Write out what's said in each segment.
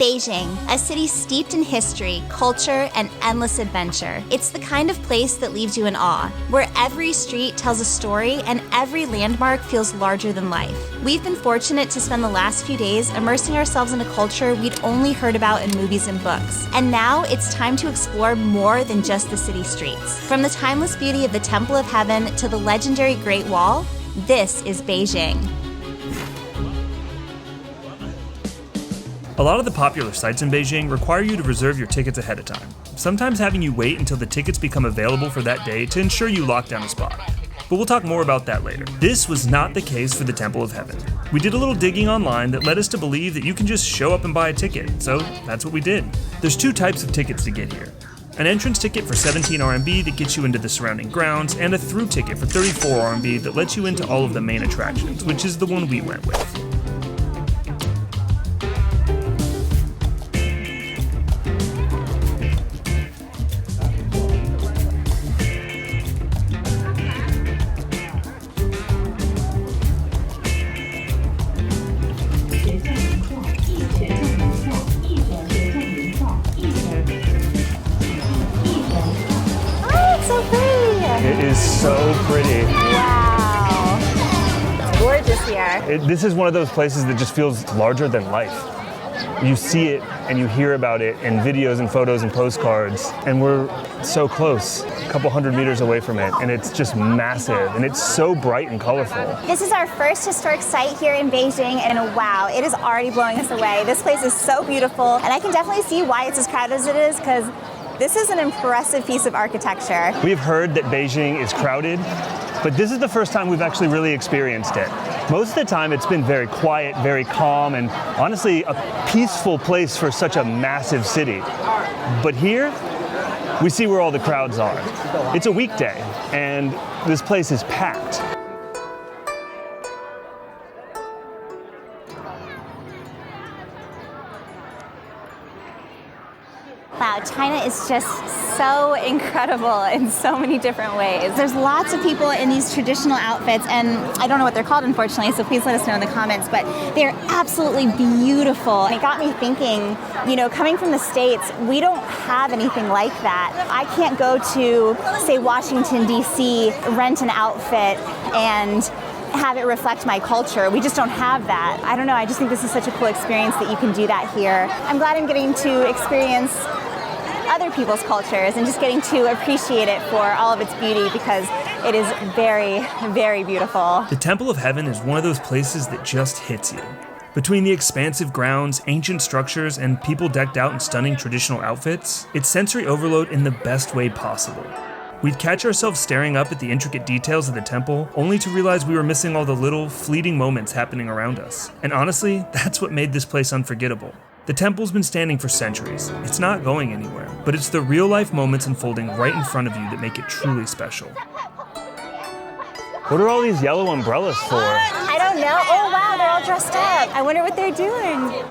Beijing, a city steeped in history, culture, and endless adventure. It's the kind of place that leaves you in awe, where every street tells a story and every landmark feels larger than life. We've been fortunate to spend the last few days immersing ourselves in a culture we'd only heard about in movies and books. And now it's time to explore more than just the city streets. From the timeless beauty of the Temple of Heaven to the legendary Great Wall, this is Beijing. A lot of the popular sites in Beijing require you to reserve your tickets ahead of time, sometimes having you wait until the tickets become available for that day to ensure you lock down a spot. But we'll talk more about that later. This was not the case for the Temple of Heaven. We did a little digging online that led us to believe that you can just show up and buy a ticket, so that's what we did. There's two types of tickets to get here. An entrance ticket for 17 RMB that gets you into the surrounding grounds, and a through ticket for 34 RMB that lets you into all of the main attractions, which is the one we went with. It is so pretty. Wow. It's gorgeous here. This is one of those places that just feels larger than life. You see it and you hear about it in videos and photos and postcards, and we're so close, a couple hundred meters away from it, and it's just massive, and it's so bright and colorful. This is our first historic site here in Beijing, and wow, it is already blowing us away. This place is so beautiful, and I can definitely see why it's as crowded as it is, because this is an impressive piece of architecture. We've heard that Beijing is crowded, but this is the first time we've actually really experienced it. Most of the time it's been very quiet, very calm, and honestly a peaceful place for such a massive city. But here, we see where all the crowds are. It's a weekday, and this place is packed. Wow, China is just so incredible in so many different ways. There's lots of people in these traditional outfits, and I don't know what they're called, unfortunately, so please let us know in the comments, but they're absolutely beautiful. It got me thinking, you know, coming from the States, we don't have anything like that. I can't go to, say, Washington, D.C., rent an outfit, and have it reflect my culture. We just don't have that. I don't know, I just think this is such a cool experience that you can do that here. I'm glad I'm getting to experience other people's cultures and just getting to appreciate it for all of its beauty, because it is very, very beautiful. The Temple of Heaven is one of those places that just hits you. Between the expansive grounds, ancient structures, and people decked out in stunning traditional outfits, it's sensory overload in the best way possible. We'd catch ourselves staring up at the intricate details of the temple, only to realize we were missing all the little, fleeting moments happening around us. And honestly, that's what made this place unforgettable. The temple's been standing for centuries. It's not going anywhere, but it's the real-life moments unfolding right in front of you that make it truly special. What are all these yellow umbrellas for? I don't know. Oh wow, they're all dressed up. I wonder what they're doing.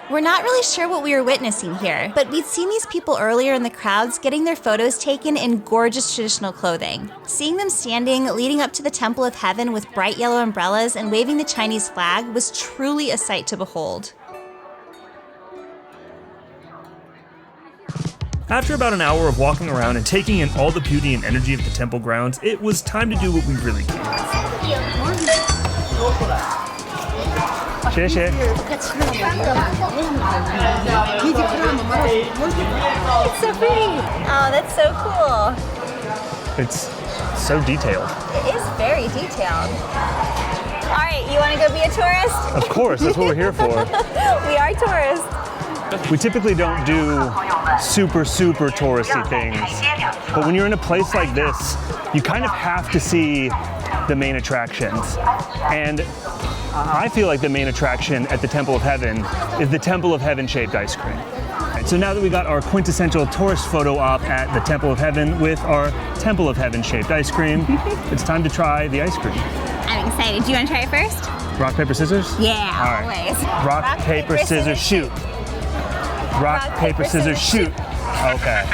We're not really sure what we were witnessing here, but we'd seen these people earlier in the crowds getting their photos taken in gorgeous traditional clothing. Seeing them standing leading up to the Temple of Heaven with bright yellow umbrellas and waving the Chinese flag was truly a sight to behold. After about an hour of walking around and taking in all the beauty and energy of the temple grounds, it was time to do what we really came here for. 谢谢. It's so pretty. Oh, that's so cool. It's so detailed. It is very detailed. All right, you want to go be a tourist? Of course, that's what we're here for. We are tourists. We typically don't do super touristy things, but when you're in a place like this, you kind of have to see the main attractions. And I feel like the main attraction at the Temple of Heaven is the Temple of Heaven shaped ice cream. So now that we got our quintessential tourist photo op at the Temple of Heaven with our Temple of Heaven shaped ice cream, it's time to try the ice cream. I'm excited. Do you want to try it first? Rock, paper, scissors? Yeah, all right. always. Rock, paper, scissors, shoot. Rock, paper, scissors, shoot. Okay,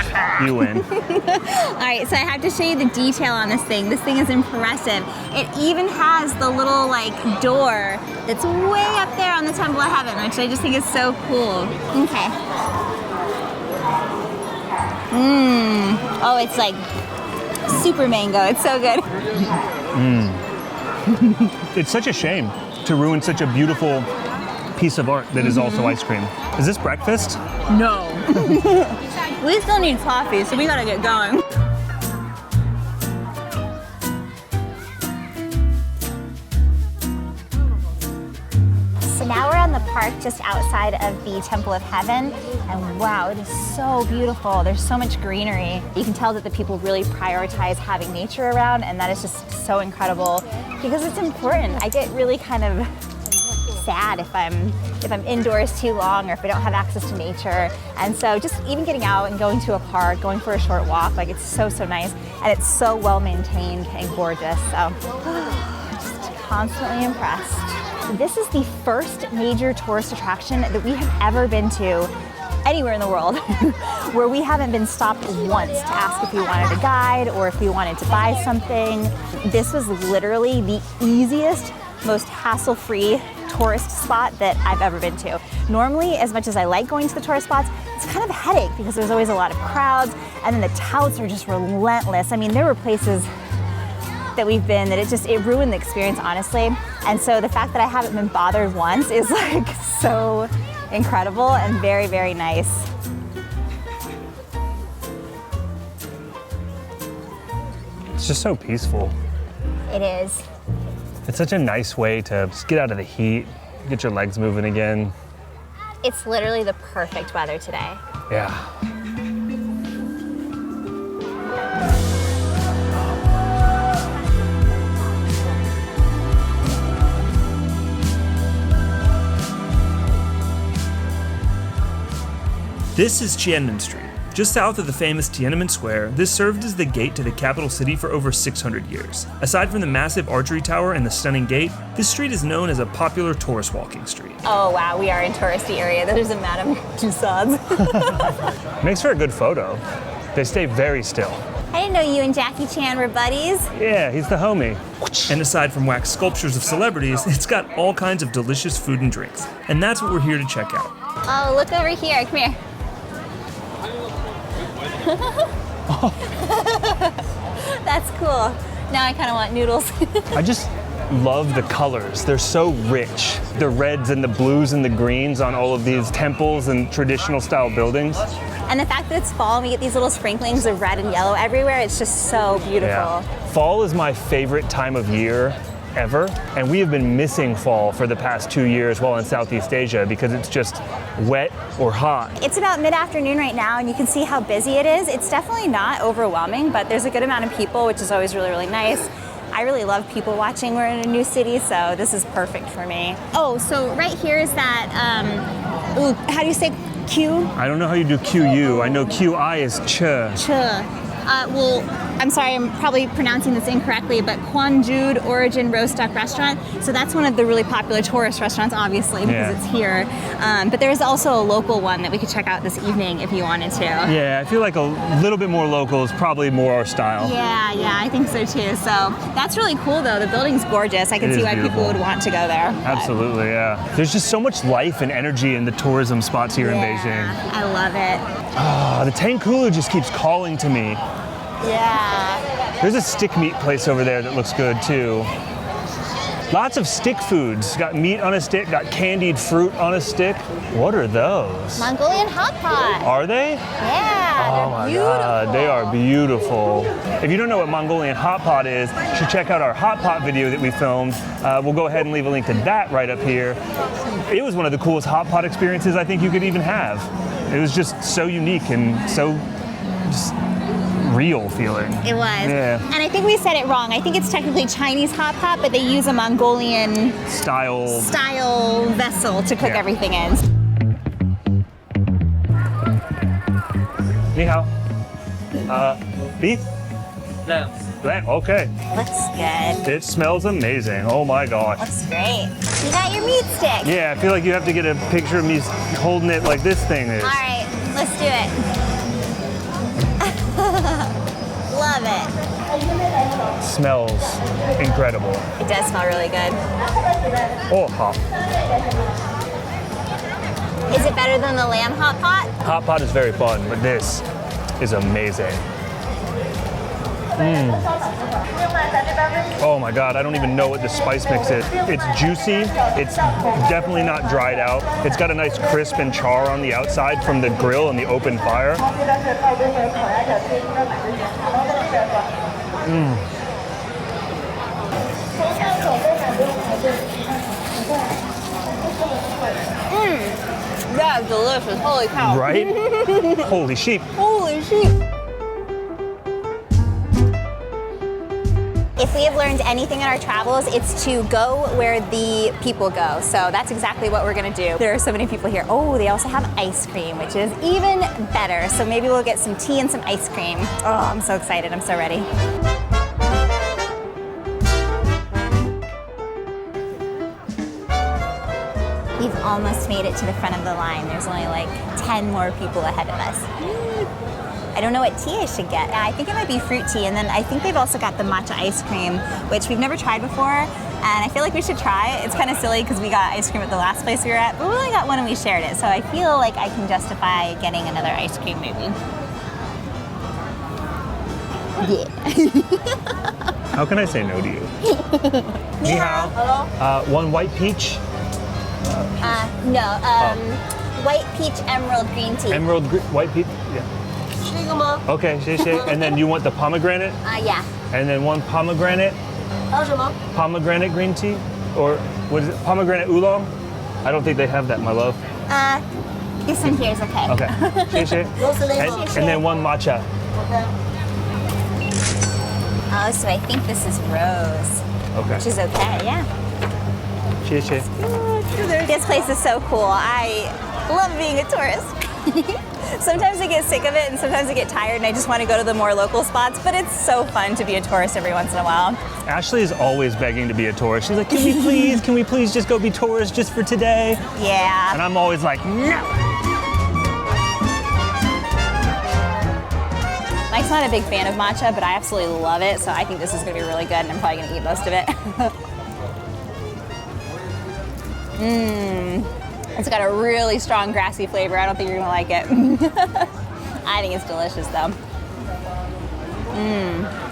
you win. All right, so I have to show you the detail on this thing. This thing is impressive. It even has the little like door that's way up there on the Temple of Heaven, which I just think is so cool. Okay. Oh, it's like super mango. It's so good. It's such a shame to ruin such a beautiful piece of art that is also ice cream. Is this breakfast? No. We still need coffee, so we gotta get going. So now we're on the park just outside of the Temple of Heaven, and wow, it is so beautiful. There's so much greenery. You can tell that the people really prioritize having nature around, and that is just so incredible because it's important. I get really kind of sad if I'm indoors too long or if I don't have access to nature. And so just even getting out and going to a park, going for a short walk, like it's so nice, and it's so well maintained and gorgeous. So just constantly impressed. This is the first major tourist attraction that we have ever been to anywhere in the world where we haven't been stopped once to ask if we wanted a guide or if we wanted to buy something. This was literally the easiest, most hassle-free tourist spot that I've ever been to. Normally, as much as I like going to the tourist spots, it's kind of a headache because there's always a lot of crowds, and then the touts are just relentless. I mean, there were places that we've been that it ruined the experience, honestly. And so the fact that I haven't been bothered once is like so incredible and very, very nice. It's just so peaceful. It is. It's such a nice way to just get out of the heat, get your legs moving again. It's literally the perfect weather today. Yeah. This is Qianmen Street. Just south of the famous Tiananmen Square, this served as the gate to the capital city for over 600 years. Aside from the massive archery tower and the stunning gate, this street is known as a popular tourist walking street. Oh wow, we are in touristy area. There's a Madame Tussauds. Makes for a good photo. They stay very still. I didn't know you and Jackie Chan were buddies. Yeah, he's the homie. And aside from wax sculptures of celebrities, it's got all kinds of delicious food and drinks. And that's what we're here to check out. Oh, look over here. Come here. That's cool. Now I kind of want noodles. I just love the colors. They're so rich. The reds and the blues and the greens on all of these temples and traditional style buildings. And the fact that it's fall and we get these little sprinklings of red and yellow everywhere, it's just so beautiful. Yeah. Fall is my favorite time of year ever, and we have been missing fall for the past 2 years while in Southeast Asia because it's just wet or hot. It's about mid-afternoon right now, and you can see how busy it is. It's definitely not overwhelming, but there's a good amount of people, which is always really, really nice. I really love people watching. We're in a new city, so this is perfect for me. Oh, so right here is that, how do you say Q? I don't know how you do QU. I know QI is ch. Well, I'm sorry, I'm probably pronouncing this incorrectly, but Kwanjud Origin Roast Duck Restaurant. So that's one of the really popular tourist restaurants, obviously, because it's here. But there's also a local one that we could check out this evening if you wanted to. Yeah, I feel like a little bit more local is probably more our style. Yeah, I think so too. So that's really cool, though. The building's gorgeous. I can see why people would want to go there. Absolutely, yeah. There's just so much life and energy in the tourism spots here in Beijing. I love it. The Tangkulu just keeps calling to me. Yeah. There's a stick meat place over there that looks good too. Lots of stick foods. Got meat on a stick, got candied fruit on a stick. What are those? Mongolian hot pot. Are they? Yeah, oh my God, they are beautiful. If you don't know what Mongolian hot pot is, you should check out our hot pot video that we filmed. We'll go ahead and leave a link to that right up here. It was one of the coolest hot pot experiences I think you could even have. It was just so unique and so just real feeling. It was. Yeah. And I think we said it wrong. I think it's technically Chinese hot pot, but they use a Mongolian style vessel to cook everything in. Ni hao. Beef? No. Lamb. Okay. Looks good. It smells amazing. Oh my gosh. Looks great. You got your meat stick. Yeah, I feel like you have to get a picture of me holding it like this thing is. All right, let's do it. it. Smells incredible. It does smell really good. Oh, hot. Is it better than the lamb hot pot? Hot pot is very fun, but this is amazing. Oh my God, I don't even know what the spice mix is. It's juicy, it's definitely not dried out. It's got a nice crisp and char on the outside from the grill and the open fire. That's delicious, holy cow. Right? Holy sheep. Holy sheep. If we have learned anything in our travels, it's to go where the people go. So that's exactly what we're gonna do. There are so many people here. Oh, they also have ice cream, which is even better. So maybe we'll get some tea and some ice cream. Oh, I'm so excited, I'm so ready. We've almost made it to the front of the line. There's only like 10 more people ahead of us. I don't know what tea I should get. Yeah, I think it might be fruit tea, and then I think they've also got the matcha ice cream, which we've never tried before, and I feel like we should try it. It's kind of silly because we got ice cream at the last place we were at, but we only got one and we shared it, so I feel like I can justify getting another ice cream maybe. Yeah. How can I say no to you? Ni hao. Hello? One white peach. No, white peach emerald green tea. White peach, yeah. 是一个吗？ Okay, 谢谢. And then you want the pomegranate? Yeah. And then one pomegranate? 还有什么？ Pomegranate green tea? Or what is it? Pomegranate oolong? I don't think they have that, my love. This one here is okay. Okay, 谢谢. And then one matcha. OK。 Oh, so I think this is rose, Okay. which is okay, yeah. 谢谢. This place is so cool. I love being a tourist. Sometimes I get sick of it and sometimes I get tired and I just want to go to the more local spots, but it's so fun to be a tourist every once in a while. Ashley is always begging to be a tourist. She's like, can we please just go be tourists just for today? Yeah. And I'm always like, no. Mike's not a big fan of matcha, but I absolutely love it, so I think this is going to be really good and I'm probably going to eat most of it. It's got a really strong grassy flavor. I don't think you're gonna like it. I think it's delicious though.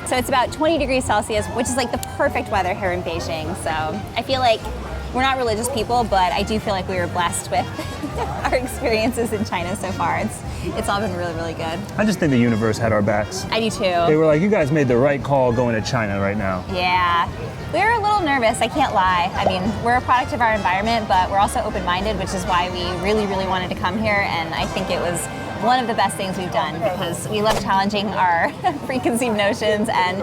So it's about 20 degrees Celsius, which is like the perfect weather here in Beijing. So I feel like we're not religious people, but I do feel like we were blessed with our experiences in China so far. It's all been really, really good. I just think the universe had our backs. I do too. They were like, you guys made the right call going to China right now. Yeah. We were a little nervous, I can't lie. I mean, we're a product of our environment, but we're also open-minded, which is why we really, really wanted to come here, and I think it was one of the best things we've done because we love challenging our preconceived notions and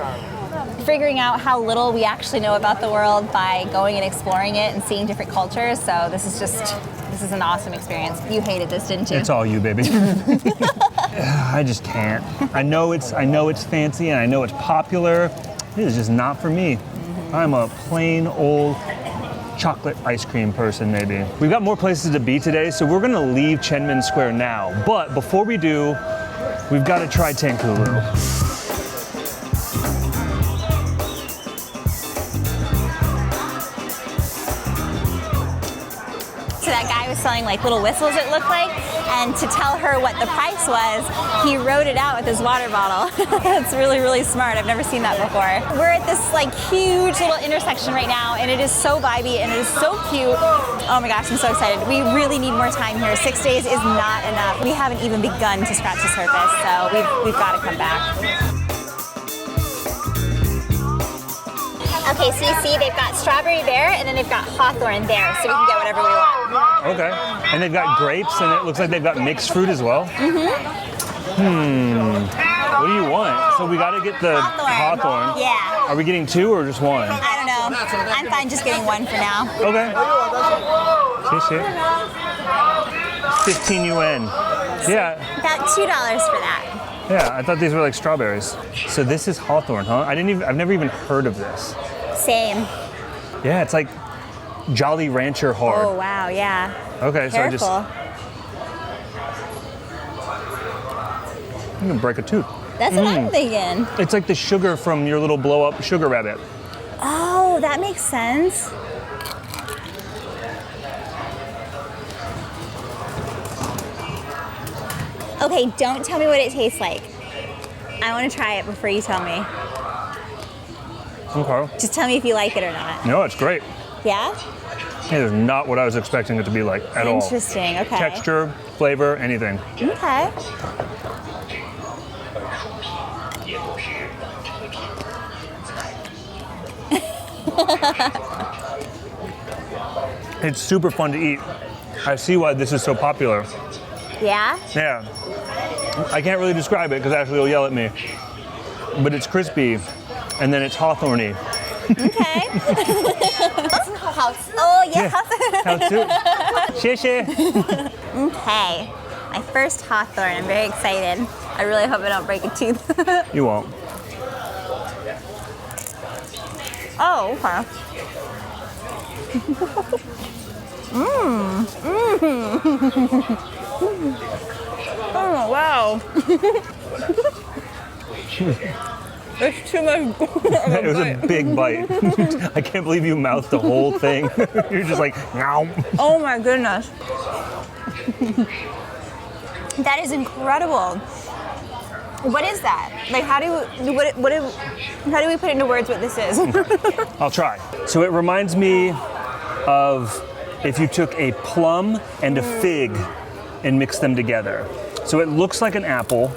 figuring out how little we actually know about the world by going and exploring it and seeing different cultures. So this is an awesome experience. You hated this, didn't you? It's all you, baby. I just can't. I know it's fancy and I know it's popular. It is just not for me. I'm a plain old chocolate ice cream person, maybe. We've got more places to be today, so we're gonna leave Qianmen Square now. But before we do, we've got to try Tankulu. So that guy was selling like little whistles, it looked like, and to tell her what the price was, he wrote it out with his water bottle. That's really, really smart. I've never seen that before. We're at this like huge little intersection right now, and it is so vibey and it is so cute. Oh my gosh, I'm so excited. We really need more time here. 6 days is not enough. We haven't even begun to scratch the surface, so we've got to come back. Okay, so you see they've got strawberry there, and then they've got hawthorn there, so we can get whatever we want. Okay. And they've got grapes, and it looks like they've got mixed fruit as well. What do you want? So we got to get the hawthorn. Yeah. Are we getting two or just one? I don't know. I'm fine just getting one for now. Okay. 15 yuan. Yeah. About $2 for that. Yeah, I thought these were like strawberries. So this is hawthorn, huh? I've never even heard of this. Same. Yeah, it's like Jolly Rancher hard. Oh, wow, yeah. Okay, Careful. so I'm gonna break a tooth. That's what I'm thinking. It's like the sugar from your little blow-up sugar rabbit. Oh, that makes sense. Okay, don't tell me what it tastes like. I want to try it before you tell me. Okay. Just tell me if you like it or not. No, it's great. Yeah? It is not what I was expecting it to be like at all. Interesting, okay. Texture, flavor, anything. Okay. It's super fun to eat. I see why this is so popular. Yeah? Yeah. I can't really describe it because Ashley will yell at me. But it's crispy, and then it's hawthorny. Okay. Oh, yeah. Xie xie. Okay. My first hawthorn. I'm very excited. I really hope I don't break a tooth. You won't. Oh, okay. Oh, wow. It's too much. It was a big bite. I can't believe you mouthed the whole thing. You're just like, no. Oh my goodness. That is incredible. What is that? Like, how do we put into words what this is? I'll try. So it reminds me of if you took a plum and a fig and mixed them together. So it looks like an apple,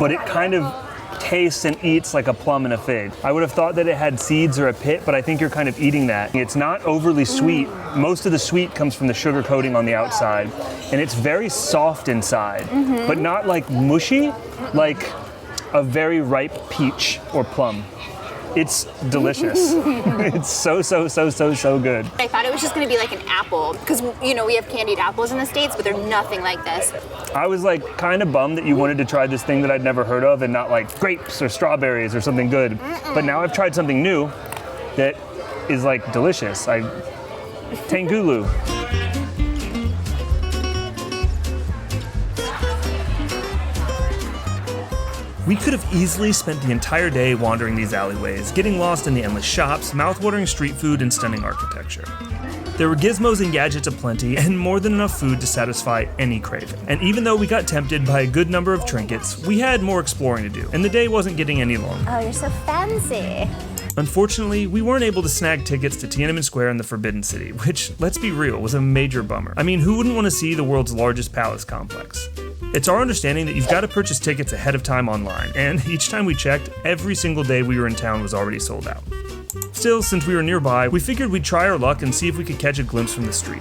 but it kind of tastes and eats like a plum and a fig. I would have thought that it had seeds or a pit, but I think you're kind of eating that. It's not overly sweet. Most of the sweet comes from the sugar coating on the outside, and it's very soft inside, but not like mushy, like a very ripe peach or plum. It's delicious. It's so good. I thought it was just going to be like an apple because, you know, we have candied apples in the States, but they're nothing like this. I was like kind of bummed that you wanted to try this thing that I'd never heard of and not like grapes or strawberries or something good. But now I've tried something new that is like delicious. Tangulu. We could have easily spent the entire day wandering these alleyways, getting lost in the endless shops, mouth-watering street food, and stunning architecture. There were gizmos and gadgets aplenty, and more than enough food to satisfy any craving. And even though we got tempted by a good number of trinkets, we had more exploring to do, and the day wasn't getting any longer. Oh, you're so fancy. Unfortunately, we weren't able to snag tickets to Tiananmen Square in the Forbidden City, which, let's be real, was a major bummer. I mean, who wouldn't want to see the world's largest palace complex? It's our understanding that you've got to purchase tickets ahead of time online, and each time we checked, every single day we were in town was already sold out. Still, since we were nearby, we figured we'd try our luck and see if we could catch a glimpse from the street.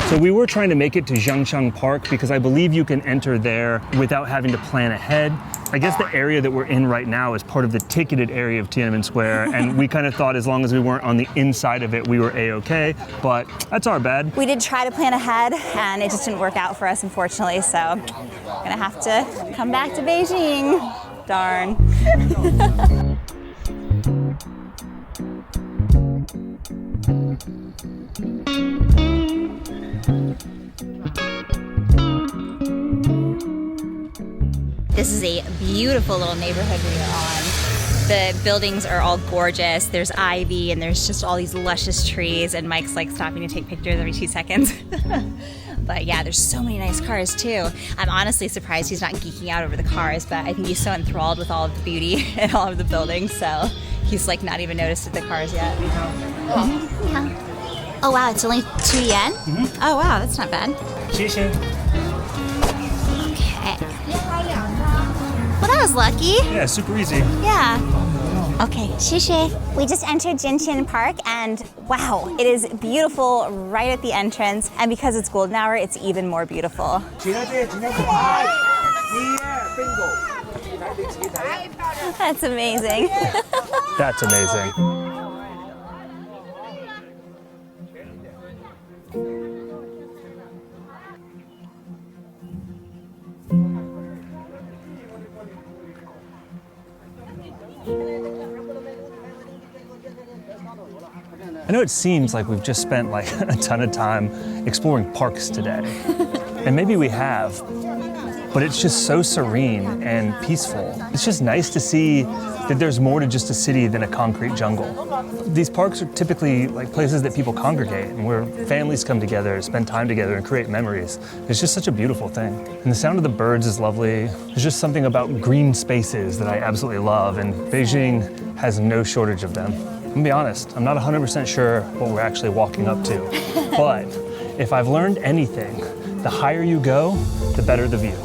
So we were trying to make it to Jingshan Park because I believe you can enter there without having to plan ahead. I guess the area that we're in right now is part of the ticketed area of Tiananmen Square, and we kind of thought as long as we weren't on the inside of it, we were a-okay, but that's our bad. We did try to plan ahead, and it just didn't work out for us, unfortunately, so I'm gonna have to come back to Beijing. Darn. This is a beautiful little neighborhood we are on. The buildings are all gorgeous. There's ivy and there's just all these luscious trees, and Mike's like stopping to take pictures every 2 seconds. But yeah, there's so many nice cars too. I'm honestly surprised he's not geeking out over the cars, but I think he's so enthralled with all of the beauty and all of the buildings, so he's like not even noticed the cars yet. Oh wow, it's only 2 yen? Oh wow, that's not bad. Okay. Well, that was lucky. Yeah, super easy. Yeah. Okay, xie. We just entered Jingshan Park, and wow, it is beautiful right at the entrance. And because it's golden hour, it's even more beautiful. That's amazing. That's amazing. I know it seems like we've just spent like a ton of time exploring parks today, and maybe we have, but it's just so serene and peaceful. It's just nice to see that there's more to just a city than a concrete jungle. These parks are typically like places that people congregate and where families come together, spend time together and create memories. It's just such a beautiful thing. And the sound of the birds is lovely. There's just something about green spaces that I absolutely love, and Beijing has no shortage of them. I'm gonna be honest, I'm not 100% sure what we're actually walking up to, but if I've learned anything, the higher you go, the better the view.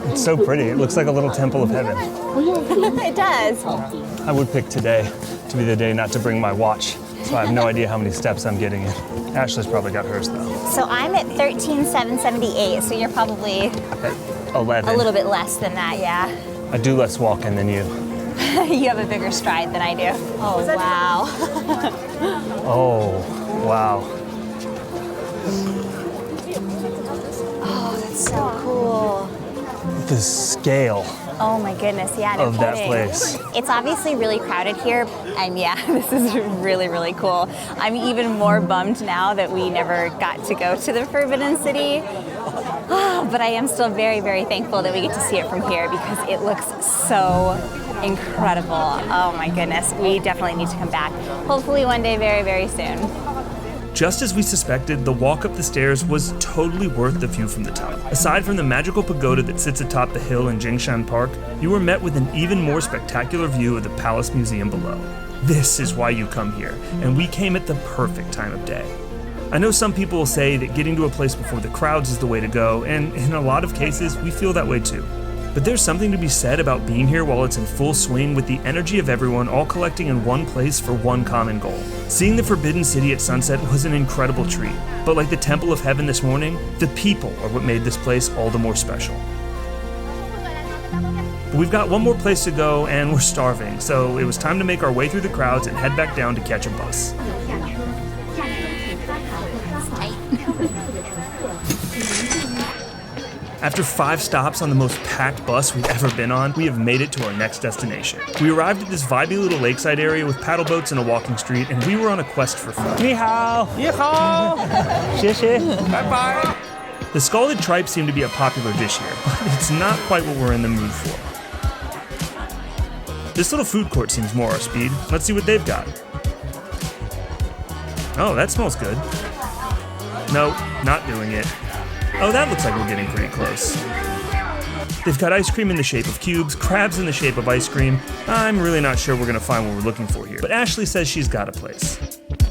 It's so pretty. It looks like a little temple of heaven. It does. I would pick today to be the day not to bring my watch, so I have no idea how many steps I'm getting in. Ashley's probably got hers though. So I'm at 13,778, so you're probably At 11. a little bit less than that, yeah. I do less walking than you. You have a bigger stride than I do. Oh, wow. Oh, wow. Oh, that's so cool. The scale Oh my goodness, yeah, no of that kidding. place. It's obviously really crowded here, and yeah, this is really, really cool. I'm even more bummed now that we never got to go to the Forbidden City. But I am still very, very thankful that we get to see it from here because it looks so incredible. Oh my goodness, we definitely need to come back. Hopefully one day very, very soon. Just as we suspected, the walk up the stairs was totally worth the view from the top. Aside from the magical pagoda that sits atop the hill in Jingshan Park, you were met with an even more spectacular view of the Palace Museum below. This is why you come here, and we came at the perfect time of day. I know some people will say that getting to a place before the crowds is the way to go, and in a lot of cases, we feel that way too. But there's something to be said about being here while it's in full swing with the energy of everyone all collecting in one place for one common goal. Seeing the Forbidden City at sunset was an incredible treat, but like the Temple of Heaven this morning, the people are what made this place all the more special. But we've got one more place to go and we're starving, so it was time to make our way through the crowds and head back down to catch a bus. After 5 stops on the most packed bus we've ever been on, we have made it to our next destination. We arrived at this vibey little lakeside area with paddle boats and a walking street, and we were on a quest for food. Ni hao! Ni hao! Xie xie! Bye-bye! The scalded tripe seemed to be a popular dish here, but it's not quite what we're in the mood for. This little food court seems more our speed. Let's see what they've got. Oh, that smells good. No, not doing it. Oh, that looks like we're getting pretty close. They've got ice cream in the shape of cubes, crabs in the shape of ice cream. I'm really not sure we're gonna find what we're looking for here, but Ashley says she's got a place.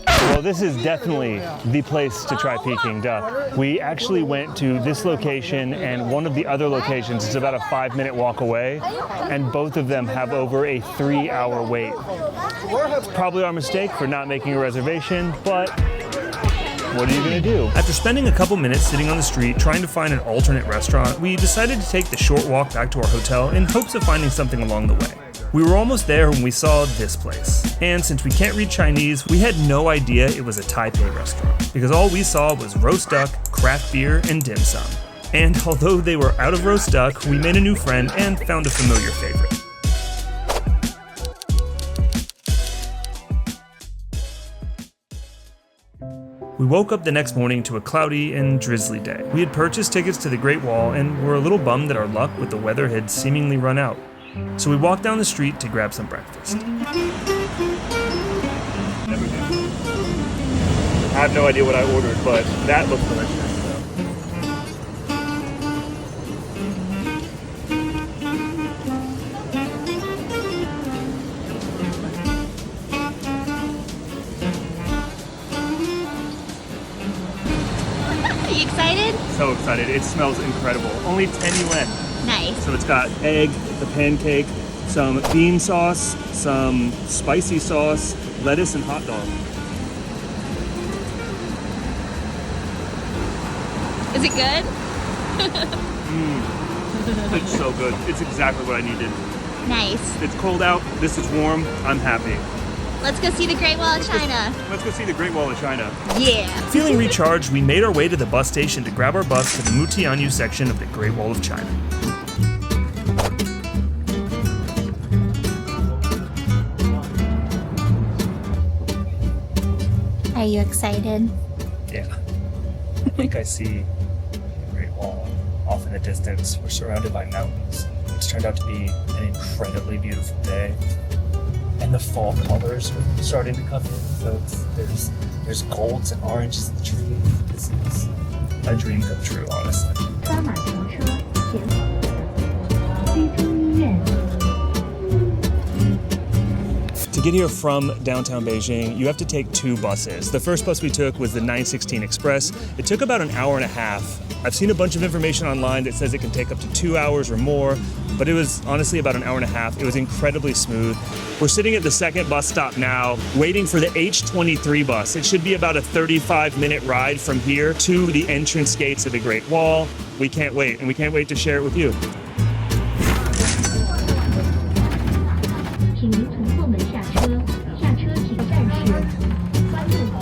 Well, this is definitely the place to try Peking duck. We actually went to this location and one of the other locations. It's about a 5-minute walk away, and both of them have over a 3-hour wait. It's probably our mistake for not making a reservation, but what are you gonna do? After spending a couple minutes sitting on the street trying to find an alternate restaurant, we decided to take the short walk back to our hotel in hopes of finding something along the way. We were almost there when we saw this place. And since we can't read Chinese, we had no idea it was a Taipei restaurant, because all we saw was roast duck, craft beer, and dim sum. And although they were out of roast duck, we made a new friend and found a familiar favorite. We woke up the next morning to a cloudy and drizzly day. We had purchased tickets to the Great Wall and were a little bummed that our luck with the weather had seemingly run out. So we walked down the street to grab some breakfast. I have no idea what I ordered, but that looks delicious. Are you excited? So excited. It smells incredible. Only 10 yuan. Nice. So it's got egg, the pancake, some bean sauce, some spicy sauce, lettuce, and hot dog. Is it good? It's so good. It's exactly what I needed. Nice. It's cold out. This is warm. I'm happy. Let's go see the Great Wall of China. Let's go see the Great Wall of China. Yeah. Feeling recharged, we made our way to the bus station to grab our bus to the Mutianyu section of the Great Wall of China. Are you excited? Yeah. I think I see the Great Wall off in the distance. We're surrounded by mountains. It's turned out to be an incredibly beautiful day. And the fall colors are starting to come in. So there's golds and oranges in the trees. This is a dream come true, honestly. To get here from downtown Beijing, you have to take 2 buses. The first bus we took was the 916 Express. It took about an hour and a half. I've seen a bunch of information online that says it can take up to 2 hours or more, but it was honestly about an hour and a half. It was incredibly smooth. We're sitting at the second bus stop now, waiting for the H23 bus. It should be about a 35-minute ride from here to the entrance gates of the Great Wall. We can't wait, and we can't wait to share it with you. 请您从后门下车，下车停站是关渡河。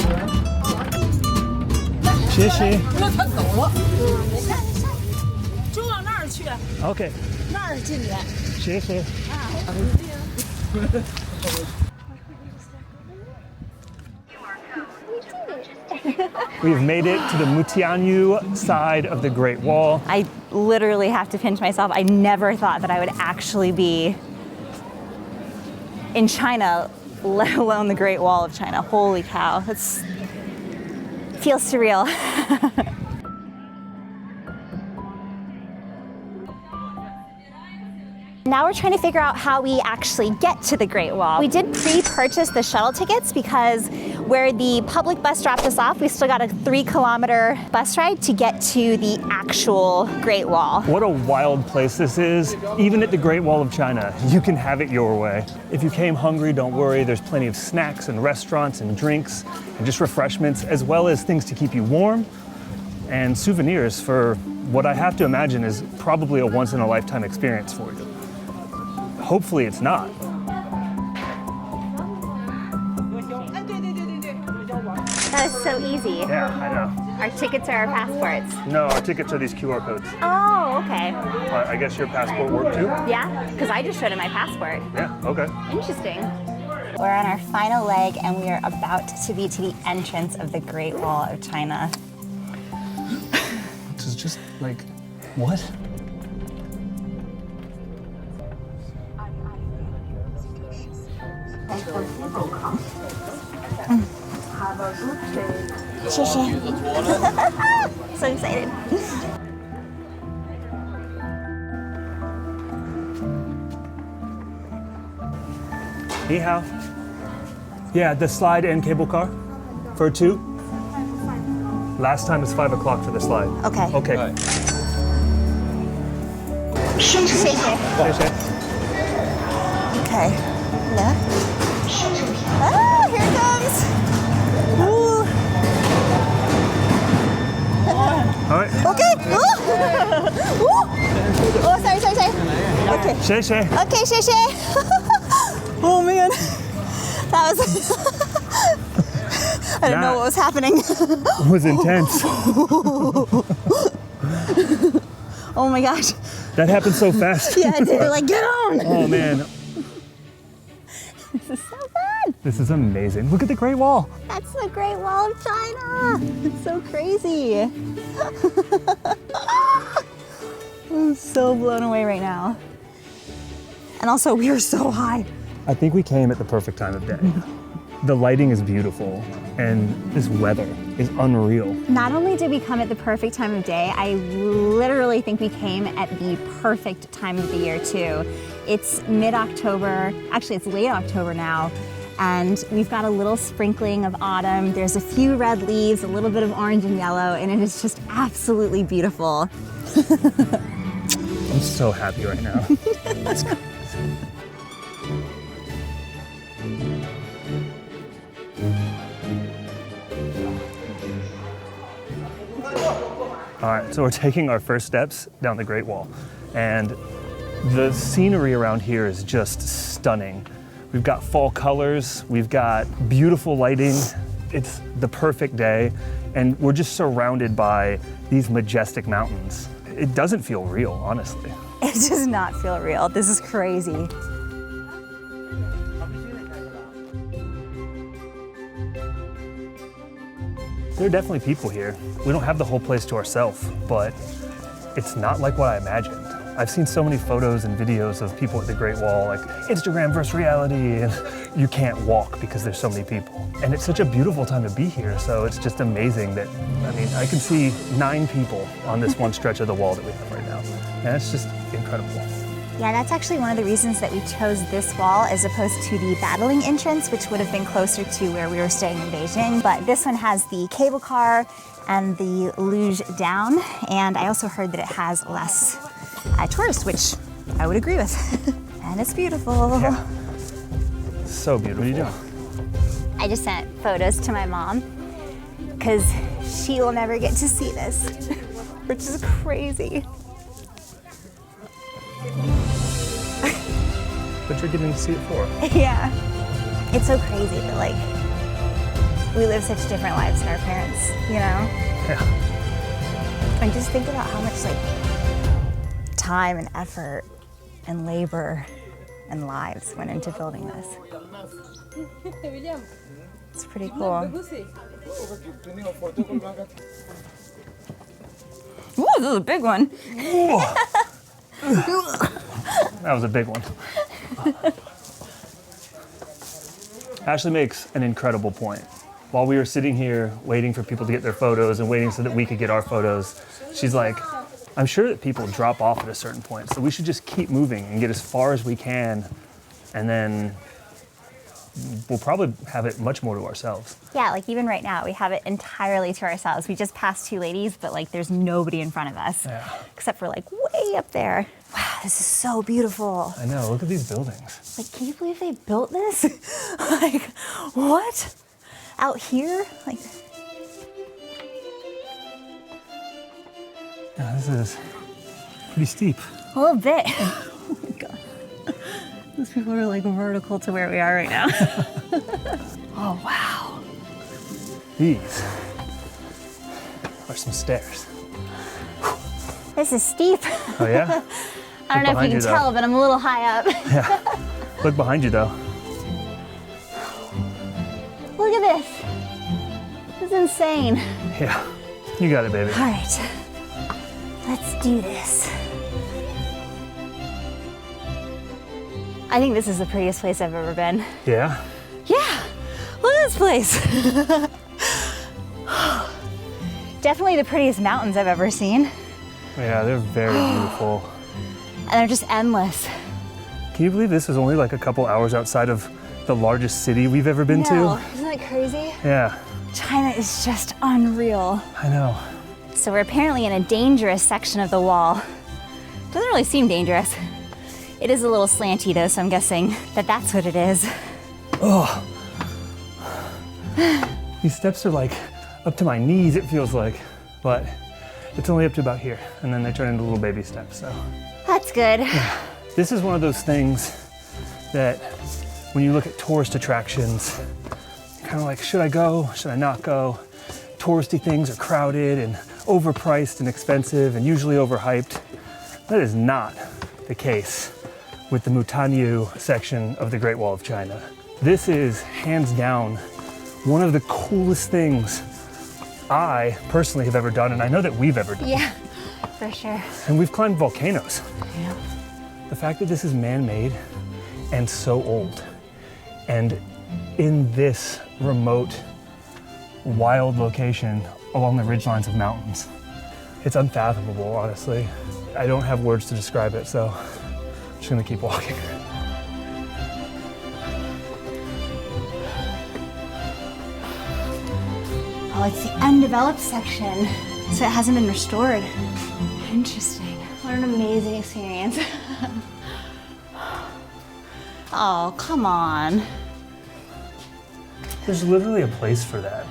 谢谢。那他走了。就往那儿去， OK， 那儿近点。谢谢。We've made it to the Mutianyu side of the Great Wall. I literally have to pinch myself. I never thought that I would actually be in China, let alone the Great Wall of China. Holy cow, feels surreal. Now we're trying to figure out how we actually get to the Great Wall. We did pre-purchase the shuttle tickets because where the public bus dropped us off, we still got a 3-kilometer bus ride to get to the actual Great Wall. What a wild place this is. Even at the Great Wall of China, you can have it your way. If you came hungry, don't worry. There's plenty of snacks and restaurants and drinks and just refreshments, as well as things to keep you warm and souvenirs for what I have to imagine is probably a once-in-a-lifetime experience for you. Hopefully it's not. That is so easy. Yeah, I know. Our tickets are our passports. No, our tickets are these QR codes. Oh, okay. I guess your passport worked too? Yeah, because I just showed him my passport. Yeah, okay. Interesting. We're on our final leg and we are about to be to the entrance of the Great Wall of China. This is just like, what? So excited. Ni hao. Yeah, the slide and cable car for 2. Last time is 5 o'clock for the slide. Okay. Okay. Shake it. Okay. Left. Ah, here it comes. Ooh. All right. Okay. Ooh. Ooh. Oh, sorry. Okay. Shay. Okay, Shay. Oh man, that was. I didn't know what was happening. It was intense. Oh my gosh. That happened so fast. Yeah, I did. Like, get on. Oh man, This is so fun. this is amazing. Look at the Great Wall. That's the Great Wall of China. It's so crazy. I'm so blown away right now. And also, we are so high. I think we came at the perfect time of day. The lighting is beautiful, and this weather is unreal. Not only did we come at the perfect time of day, I literally think we came at the perfect time of the year too. It's mid-October, actually it's late October now, and we've got a little sprinkling of autumn. There's a few red leaves, a little bit of orange and yellow, and it is just absolutely beautiful. I'm so happy right now. All right, so we're taking our first steps down the Great Wall, and the scenery around here is just stunning. We've got fall colors, we've got beautiful lighting. It's the perfect day, and we're just surrounded by these majestic mountains. It doesn't feel real, honestly. It does not feel real. This is crazy. There are definitely people here. We don't have the whole place to ourselves, but it's not like what I imagined. I've seen so many photos and videos of people at the Great Wall, like Instagram versus reality, and you can't walk because there's so many people. And it's such a beautiful time to be here, so it's just amazing that, I mean, I can see 9 people on this one stretch of the wall that we have right now. And it's just incredible. Yeah, that's actually one of the reasons that we chose this wall as opposed to the battling entrance, which would have been closer to where we were staying in Beijing. But this one has the cable car and the luge down, and I also heard that it has less tourists, which I would agree with. And it's beautiful. Yeah. So beautiful. What are you doing? I just sent photos to my mom because she will never get to see this, which is crazy. But you're getting to see it for. Yeah. It's so crazy that, like, we live such different lives than our parents, you know? Yeah. And just think about how much, like, time and effort and labor and lives went into building this. It's pretty cool. Ooh, this is a big one. That was a big one. Ashley makes an incredible point. While we were sitting here waiting for people to get their photos and waiting so that we could get our photos, she's like, I'm sure that people drop off at a certain point, so we should just keep moving and get as far as we can, and then we'll probably have it much more to ourselves. Yeah, like even right now, we have it entirely to ourselves. We just passed 2 ladies, but like there's nobody in front of us, except for like way up there. Wow, this is so beautiful. I know, look at these buildings. Like, can you believe they built this? Like, what? Out here? Like, yeah, this is pretty steep. a little bit. Oh my God. Those people are like vertical to where we are right now. Oh, wow. These are some stairs. This is steep. Oh yeah? I don't know if you can tell, but I'm a little high up. Yeah. Look behind you though. Look at this. This is insane. Yeah. You got it, baby. All right. Let's do this. I think this is the prettiest place I've ever been. Yeah? Yeah. Look at this place. Definitely the prettiest mountains I've ever seen. Yeah, they're very beautiful. And they're just endless. Can you believe this is only like a couple hours outside of the largest city we've ever been No, to? isn't that crazy? Yeah. China is just unreal. I know. So we're apparently in a dangerous section of the wall. Doesn't really seem dangerous. It is a little slanty though, so I'm guessing that that's what it is. Oh. These steps are like up to my knees, it feels like. But it's only up to about here, and then they turn into little baby steps, so. That's good. This is one of those things that when you look at tourist attractions, you're kind of like, should I go? Should I not go? Touristy things are crowded and overpriced and expensive and usually overhyped. That is not the case with the Mutianyu section of the Great Wall of China. This is hands down one of the coolest things I personally have ever done, and I know that we've ever done. Yeah, for sure. And we've climbed volcanoes. Yeah. The fact that this is man-made and so old, and in this remote, wild location along the ridgelines of mountains, it's unfathomable, honestly. I don't have words to describe it, so I'm just gonna keep walking. Oh, it's the undeveloped section, so it hasn't been restored. Interesting. What an amazing experience. Oh, come on. There's literally a place for that.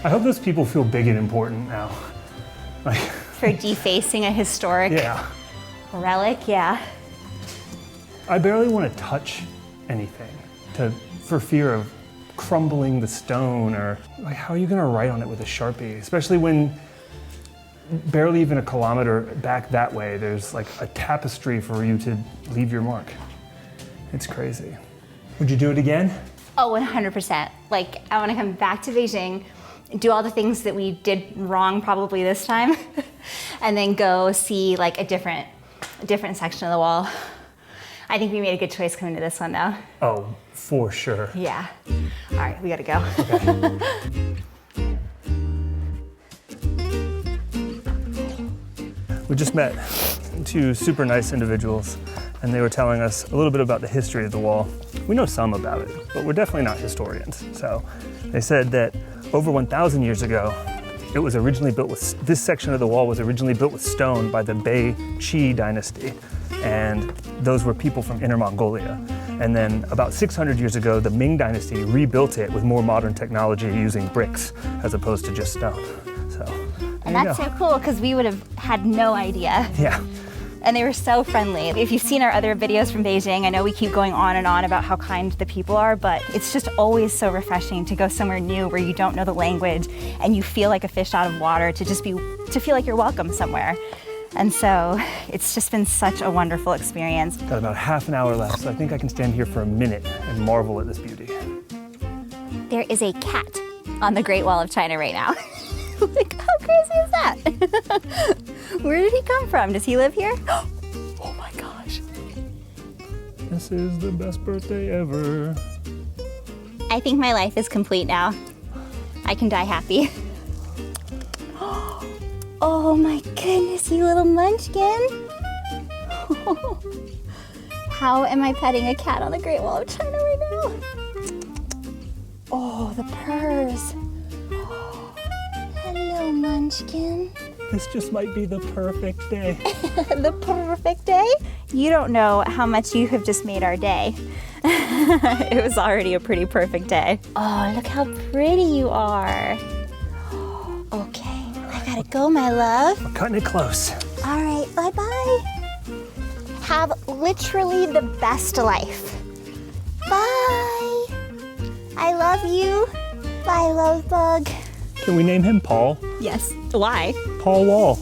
I hope those people feel big and important now. Like, For defacing a historic yeah. relic, yeah. I barely want to touch anything for fear of crumbling the stone, or like, how are you gonna write on it with a Sharpie? Especially when barely even a kilometer back that way, there's like a tapestry for you to leave your mark. It's crazy. Would you do it again? Oh, 100%. Like, I want to come back to Beijing, do all the things that we did wrong probably this time, and then go see like a different section of the wall. I think we made a good choice coming to this one though. Oh, for sure. Yeah. All right, we gotta go. Okay. We just met two super nice individuals, and they were telling us a little bit about the history of the wall. We know some about it, but we're definitely not historians. So they said that over 1,000 years ago, it was originally built with, this section of the wall was originally built with stone by the Beijing dynasty. And those were people from Inner Mongolia. And then about 600 years ago, the Ming dynasty rebuilt it with more modern technology using bricks as opposed to just stone. So. And that's so cool because we would have had no idea. Yeah. And they were so friendly. If you've seen our other videos from Beijing, I know we keep going on and on about how kind the people are, but it's just always so refreshing to go somewhere new where you don't know the language and you feel like a fish out of water, to feel like you're welcome somewhere. And so it's just been such a wonderful experience. Got about half an hour left, so I think I can stand here for a minute and marvel at this beauty. There is a cat on the Great Wall of China right now. Like, how crazy is that? Where did he come from? Does he live here? Oh my gosh. This is the best birthday ever. I think my life is complete now. I can die happy. Oh my goodness, you little munchkin. How am I petting a cat on the Great Wall of China right now? Oh, the purrs. Hello, munchkin. This just might be the perfect day. The perfect day? You don't know how much you have just made our day. It was already a pretty perfect day. Oh, look how pretty you are. Okay, I gotta go, my love. We're cutting it close. All right, bye-bye. Have literally the best life. Bye. I love you. Bye, love bug. Can we name him Paul? Yes. Why? Paul Wall.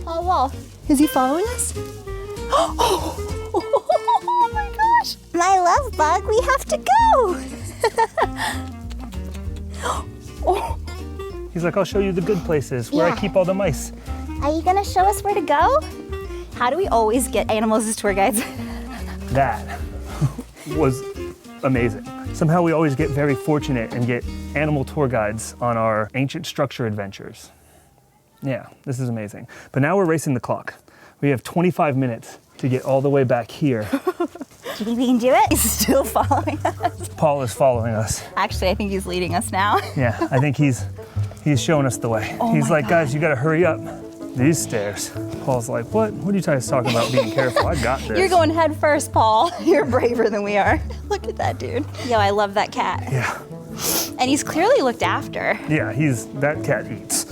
Paul Wall. Is he following us? Oh my gosh. My love bug, we have to go. Oh. He's like, I'll show you the good places where I keep all the mice. Are you gonna show us where to go? How do we always get animals as tour guides? That was amazing. Somehow we always get very fortunate and get animal tour guides on our ancient structure adventures. Yeah, this is amazing. But now we're racing the clock. We have 25 minutes to get all the way back here. Do you think we can do it? He's still following us. Paul is following us. Actually, I think he's leading us now. Yeah, I think he's showing us the way. Oh He's my like, God. guys, you gotta hurry up. These stairs. Paul's like, what? What are you guys talking about being careful? I got this. You're going head first, Paul. You're braver than we are. Look at that dude. Yo, I love that cat. Yeah. And he's clearly looked after. Yeah, that cat eats.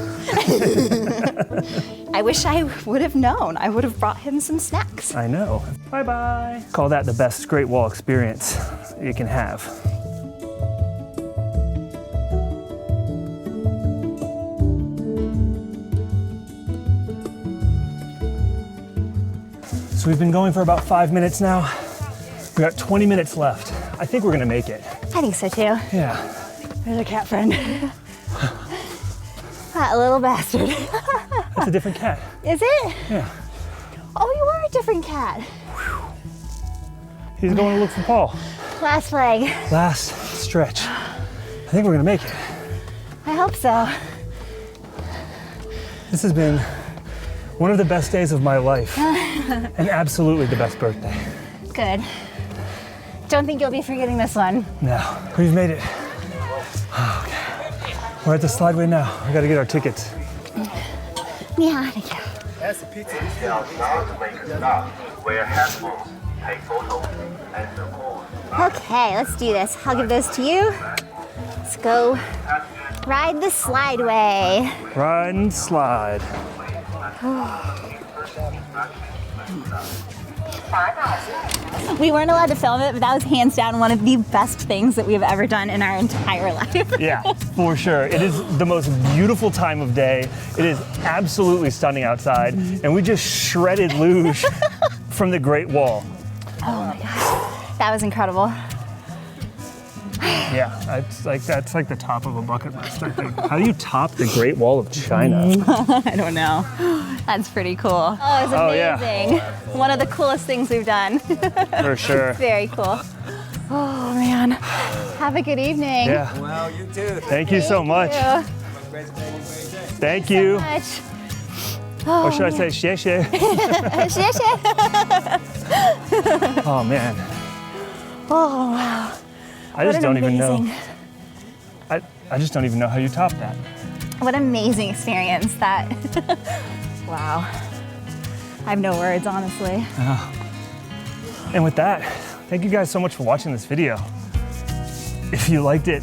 I wish I would have known. I would have brought him some snacks. I know. Bye-bye. Call that the best Great Wall experience you can have. So we've been going for about 5 minutes now. We got 20 minutes left. I think we're gonna make it. I think so too. Yeah. There's a cat friend. That little bastard. That's a different cat. Is it? Yeah. Oh, you are a different cat. He's going to look for Paul. Last leg. Last stretch. I think we're gonna make it. I hope so. This has been one of the best days of my life and absolutely the best birthday. Good. Don't think you'll be forgetting this one. No, we've made it. Okay. We're at the slideway now. We gotta get our tickets. Yeah. Wear headphones, take photos, and record. Okay, let's do this. I'll give those to you. Let's go ride the slideway. Ride and slide. We weren't allowed to film it, but that was hands down one of the best things that we have ever done in our entire life. Yeah, for sure. It is the most beautiful time of day. It is absolutely stunning outside, and we just shredded luge from the Great Wall. Oh my gosh, that was incredible. Yeah, that's like the top of a bucket list, I think. How do you top the Great Wall of China? I don't know. That's pretty cool. Oh, it's amazing. One of the coolest things we've done. For sure. Very cool. Oh man. Have a good evening. Yeah. Well, you too. Thank you so much. Thank you. Much. Or should I say 谢谢? 谢谢. Oh man. Oh wow. I just What don't an even know. amazing- I just don't even know how you top that. What an amazing experience that. Wow. I have no words, honestly. And with that, thank you guys so much for watching this video. If you liked it,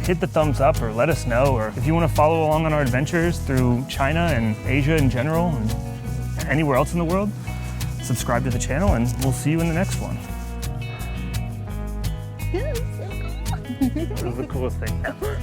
hit the thumbs up or let us know. Or if you want to follow along on our adventures through China and Asia in general and anywhere else in the world, subscribe to the channel and we'll see you in the next one. It was the coolest thing ever.